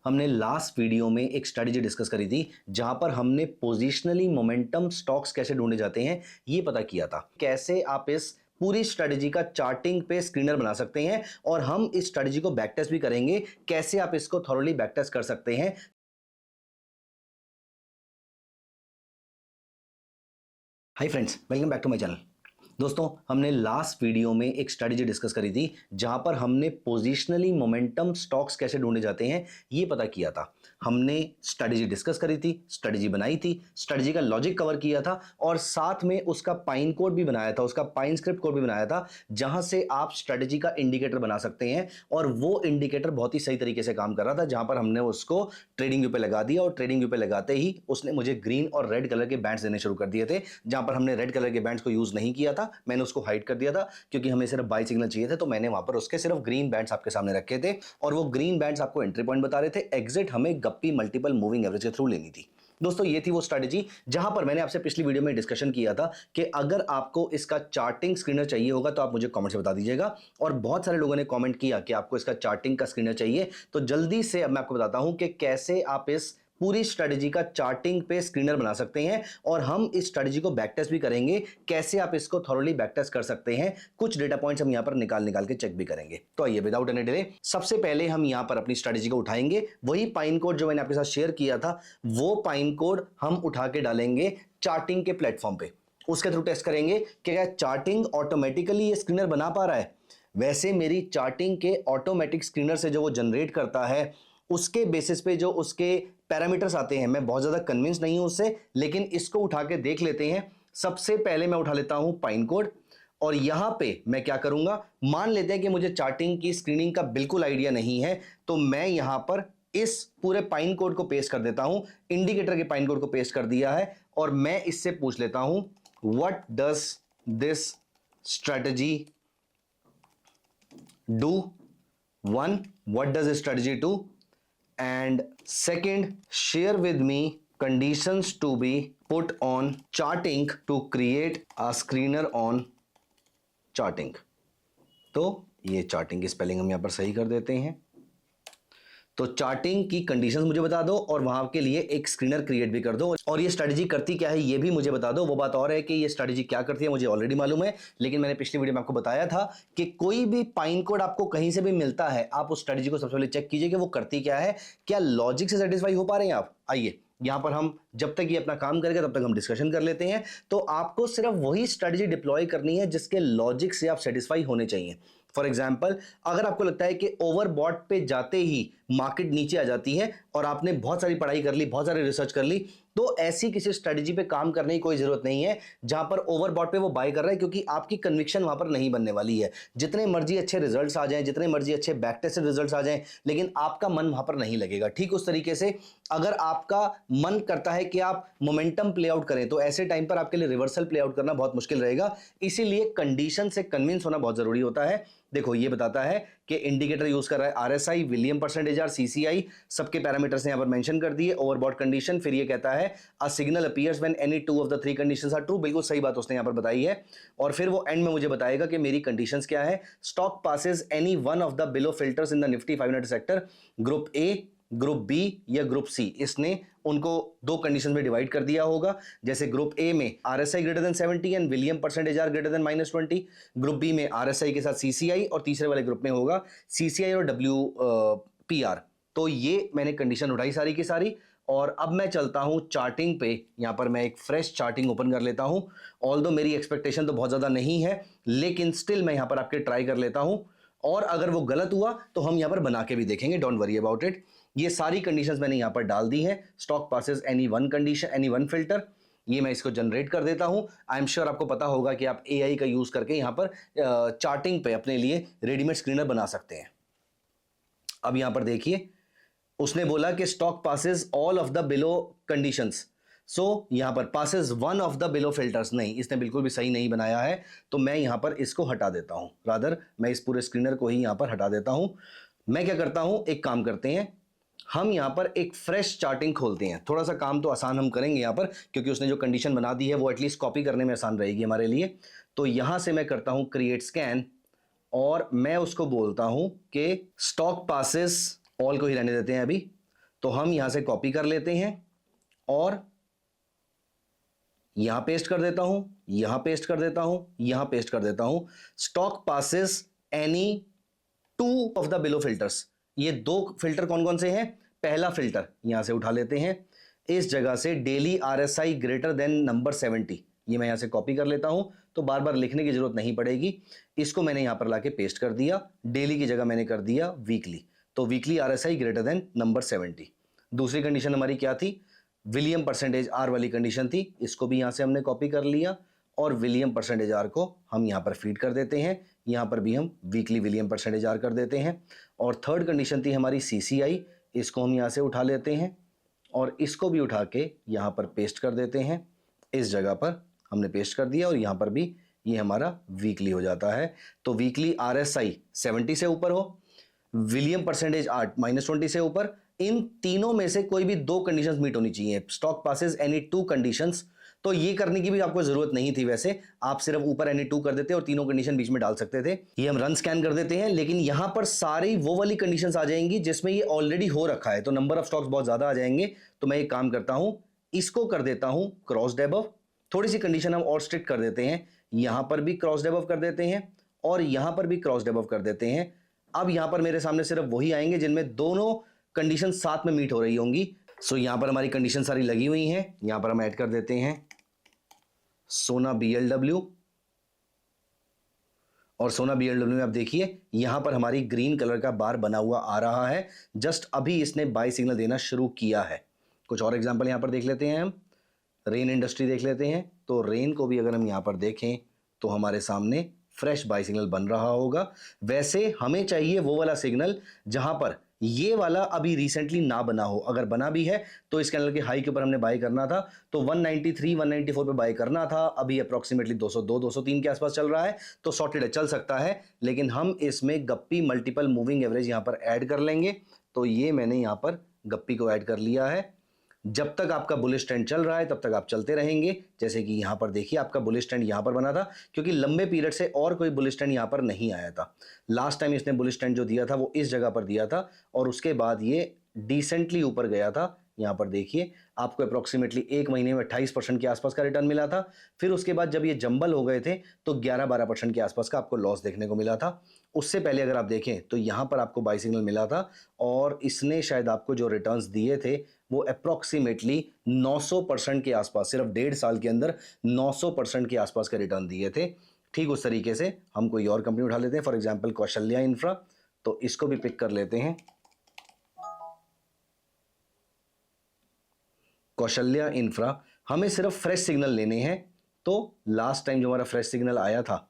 हमने last video में एक स्ट्रेटजी डिस्कस करी थी जहां पर हमने पोजिशनली मोमेंटम स्टॉक्स कैसे ढूंढे जाते हैं ये पता किया था। कैसे आप इस पूरी स्ट्रेटजी का चार्टिंग पे स्क्रीनर बना सकते हैं और हम इस स्ट्रेटजी को बैक टेस्ट भी करेंगे, कैसे आप इसको थॉरोली बैक टेस्ट कर सकते हैं। Hi friends, welcome back to my channel. दोस्तों, हमने लास्ट वीडियो में एक स्ट्रेटजी डिस्कस करी थी जहां पर हमने पोजिशनली मोमेंटम स्टॉक्स कैसे ढूंढे जाते हैं ये पता किया था। हमने स्ट्रेटजी डिस्कस करी थी, स्ट्रेटजी बनाई थी, स्ट्रेटजी का लॉजिक कवर किया था और साथ में उसका पाइन कोड भी बनाया था, उसका पाइन स्क्रिप्ट कोड भी बनाया था जहां से आप स्ट्रेटजी का इंडिकेटर बना सकते हैं। और वो इंडिकेटर बहुत ही सही तरीके से काम कर रहा था, जहां पर हमने उसको ट्रेडिंग व्यू पे लगा दिया और ट्रेडिंग व्यू पे लगाते ही उसने मुझे ग्रीन और रेड कलर के बैंड्स देने शुरू कर दिए थे। जहां पर हमने रेड कलर के बैंड्स को यूज नहीं किया था, मैंने उसको हाइड कर दिया था क्योंकि हमें सिर्फ बाय सिग्नल चाहिए थे, तो मैंने वहां पर उसके सिर्फ ग्रीन बैंड्स आपके सामने रखे थे और वो ग्रीन बैंड्स आपको एंट्री पॉइंट बता रहे थे। एग्जिट हमें गप्पी मल्टीपल मूविंग एवरेज के थ्रू लेनी थी। दोस्तों, ये थी वो स्ट्रेटजी जहां पर मैंने आपसे पिछली वीडियो में डिस्कशन किया था कि अगर आपको इसका चार्टिंग स्क्रीनर चाहिए होगा तो आप मुझे कमेंट से बता दीजिएगा। और बहुत सारे लोगों ने कमेंट किया कि आपको इसका चार्टिंग का स्क्रीनर चाहिए, तो जल्दी से अब मैं आपको बताता हूं कि कैसे आप इस पूरी स्ट्रेटजी का चार्टिंग पे स्क्रीनर बना सकते हैं और हम इस स्ट्रेटजी को बैक टेस्ट भी करेंगे, कैसे आप इसको थॉरोली बैक टेस्ट कर सकते हैं। कुछ डेटा पॉइंट्स हम यहां पर निकाल के चेक भी करेंगे। तो आइए विदाउट एनी डिले सबसे पहले हम यहां पर अपनी स्ट्रेटजी को उठाएंगे। वही पाइन कोड जो मैंने आपके साथ शेयर किया था, वो पाइन कोड हम उठा के डालेंगे चार्टिंग के प्लेटफॉर्म पे। उसके थ्रू टेस्ट करेंगे कि क्या चार्टिंग ऑटोमेटिकली ये स्क्रीनर बना पा रहा है। वैसे मेरी चार्टिंग के ऑटोमेटिक स्क्रीनर से जो वो जनरेट करता है, उसके बेसिस पे जो उसके पैरामीटर्स आते हैं, मैं बहुत ज्यादा कन्विंस नहीं हूं उससे, लेकिन इसको उठा के देख लेते हैं। सबसे पहले मैं उठा लेता हूं पाइन कोड और यहां पे मैं क्या करूंगा, मान लेते हैं कि मुझे चार्टिंग की स्क्रीनिंग का बिल्कुल आइडिया नहीं है, तो मैं यहां पर इस पूरे पाइन कोड को पेस्ट कर देता हूं। इंडिकेटर के पाइन कोड को पेस्ट कर दिया है और मैं इससे पूछ लेता हूं what does this strategy do. One, what does this strategy do, and second, share with me conditions to be put on charting to create a screener on charting। तो ये चार्टिंग की स्पेलिंग हम यहां पर सही कर देते हैं। तो चार्टिंग की कंडीशंस मुझे बता दो और वहां के लिए एक स्क्रीनर क्रिएट भी कर दो, और ये स्ट्रेटजी करती क्या है ये भी मुझे बता दो। वो बात और है कि ये स्ट्रेटजी क्या करती है मुझे ऑलरेडी मालूम है, लेकिन मैंने पिछली वीडियो में आपको बताया था कि कोई भी पाइन कोड आपको कहीं से भी मिलता है, आप उस स्ट्रेटजी को सबसे पहले चेक कीजिए कि वो करती क्या है, क्या लॉजिक से सेटिस्फाई हो पा रहे हैं आप। आइए यहां पर हम जब तक ये अपना काम करेगा तब तक हम डिस्कशन कर लेते हैं। तो आपको सिर्फ वही स्ट्रेटजी डिप्लॉय करनी है जिसके लॉजिक से आप सेटिस्फाई होने चाहिए। फॉर एग्जाम्पल, अगर आपको लगता है कि ओवरबॉट पे जाते ही मार्केट नीचे आ जाती है और आपने बहुत सारी पढ़ाई कर ली, बहुत सारी रिसर्च कर ली, तो ऐसी किसी स्ट्रेटजी पे काम करने की कोई जरूरत नहीं है जहां पर ओवरबॉट पे वो बाय कर रहा है, क्योंकि आपकी कन्विक्शन वहां पर नहीं बनने वाली है। जितने मर्जी अच्छे रिजल्ट्स आ जाएं, जितने मर्जी अच्छे बैक टेस्टेड रिजल्ट्स आ जाएं, लेकिन आपका मन वहां पर नहीं लगेगा। ठीक उस तरीके से अगर आपका मन करता है कि आप मोमेंटम प्ले आउट करें, तो ऐसे टाइम पर आपके लिए रिवर्सल प्ले आउट करना बहुत मुश्किल रहेगा। इसीलिए कंडीशन से कन्विंस होना बहुत जरूरी होता है। देखो, ये बताता है कि इंडिकेटर यूज कर रहा है RSI, William percentage R, CCI, सबके पैरामीटर्स यहां पर मेंशन कर दिए। ओवरबॉट कंडीशन, फिर ये कहता है a signal appears when any two of the three conditions are true. बिल्कुल सही बात उसने यहां पर बताई है। और फिर वो एंड में मुझे बताएगा कि मेरी कंडीशंस क्या है। Stock passes any one of the below filters in the Nifty 500 sector, group A, group B या ग्रुप सी। इसने उनको दो कंडीशन में डिवाइड कर दिया होगा। जैसे ग्रुप ए में RSI greater than 70 and William percentage R greater than -20, group B में आरएसआई के साथ सीसीआई, और तीसरे वाले ग्रुप में होगा सीसीआई और WPR। तो ये मैंने कंडीशन उठाई सारी की सारी, और अब मैं चलता हूं चार्टिंग पे। यहां पर मैं एक फ्रेश चार्टिंग ओपन कर लेता हूं। ऑल्दो मेरी एक्सपेक्टेशन तो बहुत ज्यादा नहीं है, लेकिन स्टिल मैं यहां पर आपके ट्राई कर लेता हूं, और अगर वो गलत हुआ तो हम यहां पर बना के भी देखेंगे। Don't worry about it. ये सारी कंडीशंस मैंने यहां पर डाल दी हैं। Stock passes any one condition, any one filter, ये मैं इसको जनरेट कर देता हूं। आई एम श्योर आपको पता होगा कि आप एआई का यूज करके यहां पर चार्टिंग पे अपने लिए रेडीमेड स्क्रीनर बना सकते हैं। अब यहां पर देखिए, उसने बोला कि stock passes all of the below conditions. So यहां पर passes one of the below filters, नहीं, इसने बिल्कुल भी सही नहीं बनाया है। तो मैं यहां पर इसको हटा देता हूं, रादर मैं इस पूरे स्क्रीनर को ही यहां पर हटा देता हूं। मैं क्या करता हूं, एक काम करते हैं, हम यहां पर एक फ्रेश चार्टिंग खोलते हैं। थोड़ा सा काम तो आसान हम करेंगे यहां पर, क्योंकि उसने जो कंडीशन बना दी है वो एटलीस्ट कॉपी करने में आसान रहेगी हमारे लिए। तो यहां से मैं करता हूं क्रिएट स्कैन, और मैं उसको बोलता हूं कि स्टॉक पासेस ऑल को ही रहने देते हैं अभी, तो हम यहां से कॉपी कर लेते हैं और यहां पेस्ट कर देता हूं, यहां पेस्ट कर देता हूं, यहां पेस्ट कर देता हूं। Stock passes any two of the below filters. ये दो फिल्टर कौन कौन से हैं? पहला फिल्टर यहां से उठा लेते हैं, इस जगह से daily RSI greater than number 70, ये मैं यहां से कॉपी कर लेता हूं, तो बार बार लिखने की जरूरत नहीं पड़ेगी। इसको मैंने यहां पर लाके पेस्ट कर दिया, डेली की जगह मैंने कर दिया वीकली, तो weekly RSI greater than number 70। दूसरी कंडीशन हमारी क्या थी? विलियम परसेंटेज आर वाली कंडीशन थी, इसको भी यहां से हमने कॉपी कर लिया और विलियम परसेंटेज आर को हम यहां पर फीड कर देते हैं, यहां पर भी हम वीकली विलियम परसेंटेज आर कर देते हैं। और थर्ड कंडीशन थी हमारी CCI, इसको हम यहां से उठा लेते हैं और इसको भी उठा के यहां पर पेस्ट कर देते हैं, इस जगह पर हमने पेस्ट कर दिया और यहां पर भी ये हमारा वीकली हो जाता है। तो वीकली RSI 70 से ऊपर हो, विलियम परसेंटेज आर -20 से ऊपर, इन तीनों में से कोई भी दो कंडीशंस मीट होनी चाहिए। Stock passes any two conditions, तो ये करने की भी आपको जरूरत नहीं थी, वैसे आप सिर्फ ऊपर एनी टू कर देते और तीनों कंडीशन बीच में डाल सकते थे। ये हम रन स्कैन कर देते हैं, लेकिन यहां पर सारी वो वाली कंडीशंस आ जाएंगी जिसमें ये ऑलरेडी हो रखा है, तो नंबर ऑफ स्टॉक्स बहुत ज्यादा आ जाएंगे। तो मैं एक काम करता हूं, इसको कर देता हूं क्रॉस्ड अबव, थोड़ी सी कंडीशन हम और स्ट्रिक्ट कर देते हैं, यहां पर भी क्रॉस्ड अबव कर देते हैं और यहां पर भी क्रॉस्ड अबव कर देते हैं। अब यहां पर मेरे सामने सिर्फ वही आएंगे जिनमें दोनों कंडीशन साथ में मीट हो रही होंगी। सो यहां पर हमारी कंडीशन सारी लगी हुई हैं, यहां पर हम ऐड कर देते हैं सोना BLW, और सोना BLW में आप देखिए यहां पर हमारी ग्रीन कलर का बार बना हुआ आ रहा है, जस्ट अभी इसने बाय सिग्नल देना शुरू किया है। कुछ और एग्जांपल यहां पर देख लेते हैं, हम रेन इंडस्ट्री देख लेते हैं, तो रेन को भी अगर हम यहां पर देखें तो हमारे सामने फ्रेश बाय सिग्नल बन रहा होगा। वैसे हमें चाहिए वो वाला सिग्नल जहां पर ये वाला अभी रिसेंटली ना बना हो, अगर बना भी है तो इस कैंडल के हाई के ऊपर हमने बाय करना था, तो 193 194 पे बाय करना था, अभी अप्रोक्सीमेटली 202 203 के आसपास चल रहा है, तो सॉर्टेड है, चल सकता है। लेकिन हम इसमें गप्पी मल्टीपल मूविंग एवरेज यहां पर ऐड कर लेंगे, तो ये मैंने यहां पर गप्पी को ऐड कर लिया है। जब तक आपका बुलिश ट्रेंड चल रहा है तब तक आप चलते रहेंगे। जैसे कि यहां पर देखिए आपका बुलिश ट्रेंड यहां पर बना था, क्योंकि लंबे पीरियड से और कोई बुलिश ट्रेंड यहां पर नहीं आया था। लास्ट टाइम इसने बुलिश ट्रेंड जो दिया था वो इस जगह पर दिया था और उसके बाद ये डिसेंटली ऊपर गया था। यहां पर देखिए आपको अप्रोक्सीमेटली एक महीने में 28% के आसपास का रिटर्न मिला था। फिर उसके बाद जब ये जंबल हो गए थे तो 11-12% के आसपास का आपको लॉस देखने को मिला था। उससे पहले अगर आप देखें तो यहां पर आपको बाय सिग्नल मिला था और इसने शायद आपको जो रिटर्न्स दिए थे वो अप्रोक्सीमेटली 900% के आसपास, सिर्फ 1.5 साल के अंदर 900% के आसपास का रिटर्न दिए थे। ठीक उस तरीके से हम कोई और कंपनी उठा लेते हैं, फॉर एग्जांपल कौशल्या इंफ्रा, तो इसको भी पिक कर लेते हैं। कौशल्या इंफ्रा, हमें सिर्फ फ्रेश सिग्नल लेने हैं, तो लास्ट टाइम जो हमारा फ्रेश सिग्नल आया था,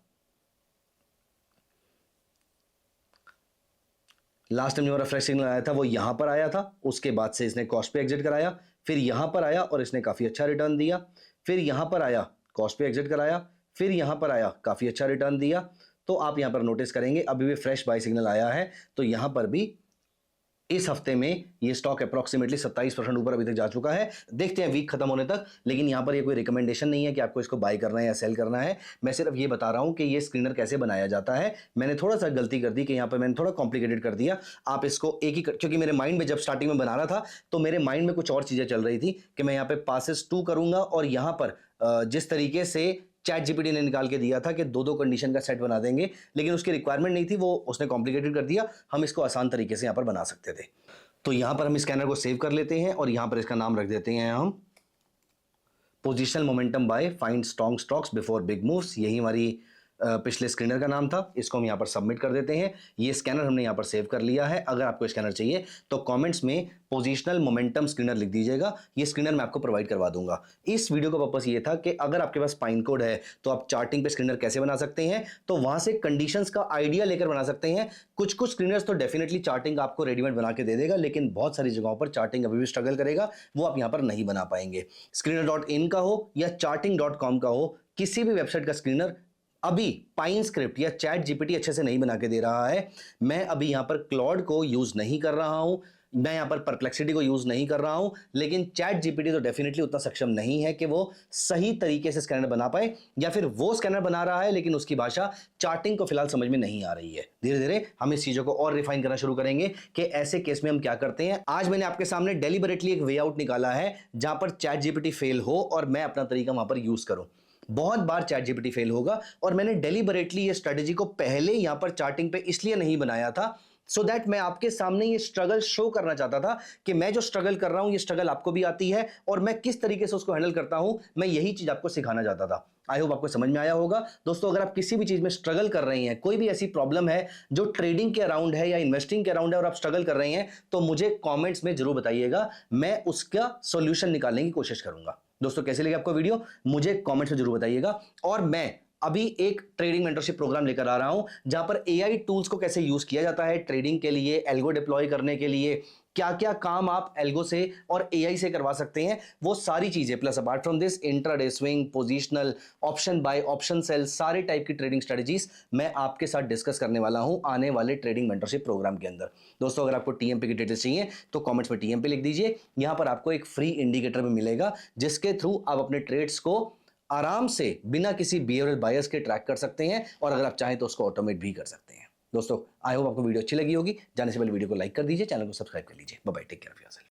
वो यहां पर आया था। उसके बाद से इसने कॉस्ट पे एग्जिट कराया, फिर यहां पर आया और इसने काफी अच्छा रिटर्न दिया, फिर यहां पर आया, कॉस्ट पे एग्जिट कराया, फिर यहां पर आया, काफी अच्छा रिटर्न दिया। तो आप यहां पर नोटिस करेंगे अभी भी फ्रेश बाय सिग्नल आया है, तो यहां पर भी इस हफ्ते में ये स्टॉक अप्रोक्सीमेटली 27% ऊपर अभी तक जा चुका है। देखते हैं वीक खत्म होने तक, लेकिन यहां पर ये कोई रिकमेंडेशन नहीं है कि आपको इसको बाय करना है या सेल करना है। मैं सिर्फ ये बता रहा हूं कि ये स्क्रीनर कैसे बनाया जाता है। मैंने थोड़ा सा गलती कर दी कि यहां पर मैंने थोड़ा कॉम्प्लिकेटेड कर दिया। आप इसको एक ही क्योंकि मेरे माइंड में जब स्टार्टिंग में बना रहा था तो मेरे माइंड में कुछ और चीजें चल रही थी कि मैं यहाँ पे पासेस 2 करूंगा और यहां पर जिस तरीके से ChatGPT ने निकाल के दिया था कि दो कंडीशन का सेट बना देंगे, लेकिन उसकी रिक्वायरमेंट नहीं थी, वो उसने कॉम्प्लिकेटेड कर दिया। हम इसको आसान तरीके से यहां पर बना सकते थे। तो यहां पर हम स्कैनर को सेव कर लेते हैं और यहां पर इसका नाम रख देते हैं हम positional momentum bye find strong stocks before big moves. यही हमारी पिछले स्कैनर का नाम था। इसको हम यहां पर सबमिट कर देते हैं। ये स्कैनर हमने यहां पर सेव कर लिया है। अगर आपको स्कैनर चाहिए तो कमेंट्स में पोजिशनल मोमेंटम स्कैनर लिख दीजिएगा, ये स्कैनर मैं आपको प्रोवाइड करवा दूंगा। इस वीडियो का पर्पस ये था कि अगर आपके पास पाइन कोड है तो आप चार्टिंग पे स्कैनर कैसे बना सकते हैं, तो वहां से कंडीशंस का आइडिया लेकर बना सकते हैं। कुछ स्क्रीनर्स तो डेफिनेटली चार्टिंग आपको रेडीमेड बना के दे देगा, लेकिन बहुत सारी जगहों पर चार्टिंग अभी भी स्ट्रगल करेगा, वो आप यहां पर नहीं बना पाएंगे। Screener.in का हो या charting.com का हो, किसी भी वेबसाइट का स्क्रीनर अभी पाइन स्क्रिप्ट या ChatGPT अच्छे से नहीं बना के दे रहा है। मैं अभी यहां पर क्लॉड को यूज नहीं कर रहा हूं, मैं यहाँ पर परप्लेक्सिटी को यूज नहीं कर रहा हूं, लेकिन चैट जीपीटी तो डेफिनेटली उतना सक्षम नहीं है कि वो सही तरीके से स्कैनर बना पाए, या फिर वो स्कैनर बना रहा है लेकिन उसकी भाषा चार्टिंग को फिलहाल समझ में नहीं आ रही है। धीरे धीरे हम इस चीजों को और रिफाइन करना शुरू करेंगे कि ऐसे केस में हम क्या करते हैं। आज मैंने आपके सामने डेलिबरेटली एक वे आउट निकाला है जहां पर चैट जीपीटी फेल हो और मैं अपना तरीका वहां पर यूज करूं। बहुत बार चैट जीपीटी फेल होगा और मैंने डेलिबरेटली ये स्ट्रेटेजी को पहले यहां पर चार्टिंग पे इसलिए नहीं बनाया था सो दैट मैं आपके सामने ये स्ट्रगल शो करना चाहता था कि मैं जो स्ट्रगल कर रहा हूं ये स्ट्रगल आपको भी आती है और मैं किस तरीके से उसको हैंडल करता हूं, मैं यही चीज आपको सिखाना चाहता था। आई होप आपको समझ में आया होगा। दोस्तों, अगर आप किसी भी चीज में स्ट्रगल कर रहे हैं, कोई भी ऐसी प्रॉब्लम है जो ट्रेडिंग के अराउंड है या इन्वेस्टिंग के अराउंड है और आप स्ट्रगल कर रहे हैं, तो मुझे कॉमेंट्स में जरूर बताइएगा, मैं उसका सोल्यूशन निकालने की कोशिश करूंगा। दोस्तों, कैसे लगे आपको वीडियो मुझे कॉमेंट्स में जरूर बताइएगा। और मैं अभी एक ट्रेडिंग मेंटरशिप प्रोग्राम लेकर आ रहा हूं जहां पर एआई टूल्स को कैसे यूज किया जाता है ट्रेडिंग के लिए, एल्गो डिप्लॉय करने के लिए, क्या क्या काम आप एल्गो से और एआई से करवा सकते हैं, वो सारी चीजें, plus apart from this intraday swing, positional, option buy, option sell, सारे टाइप की ट्रेडिंग स्ट्रेटजीज मैं आपके साथ डिस्कस करने वाला हूं आने वाले ट्रेडिंग मेंटरशिप प्रोग्राम के अंदर। दोस्तों, अगर आपको टीएमपी की डिटेल्स चाहिए तो कॉमेंट्स में टीएमपी लिख दीजिए। यहां पर आपको एक फ्री इंडिकेटर भी मिलेगा जिसके थ्रू आप अपने ट्रेड्स को आराम से बिना किसी बिहेवियरल बायस के ट्रैक कर सकते हैं और अगर आप चाहें तो उसको ऑटोमेट भी कर सकते हैं। दोस्तों, आई होप आपको वीडियो अच्छी लगी होगी। जाने से पहले वीडियो को लाइक कर दीजिए, चैनल को सब्सक्राइब कर लीजिए। Bye bye, take care of yourself.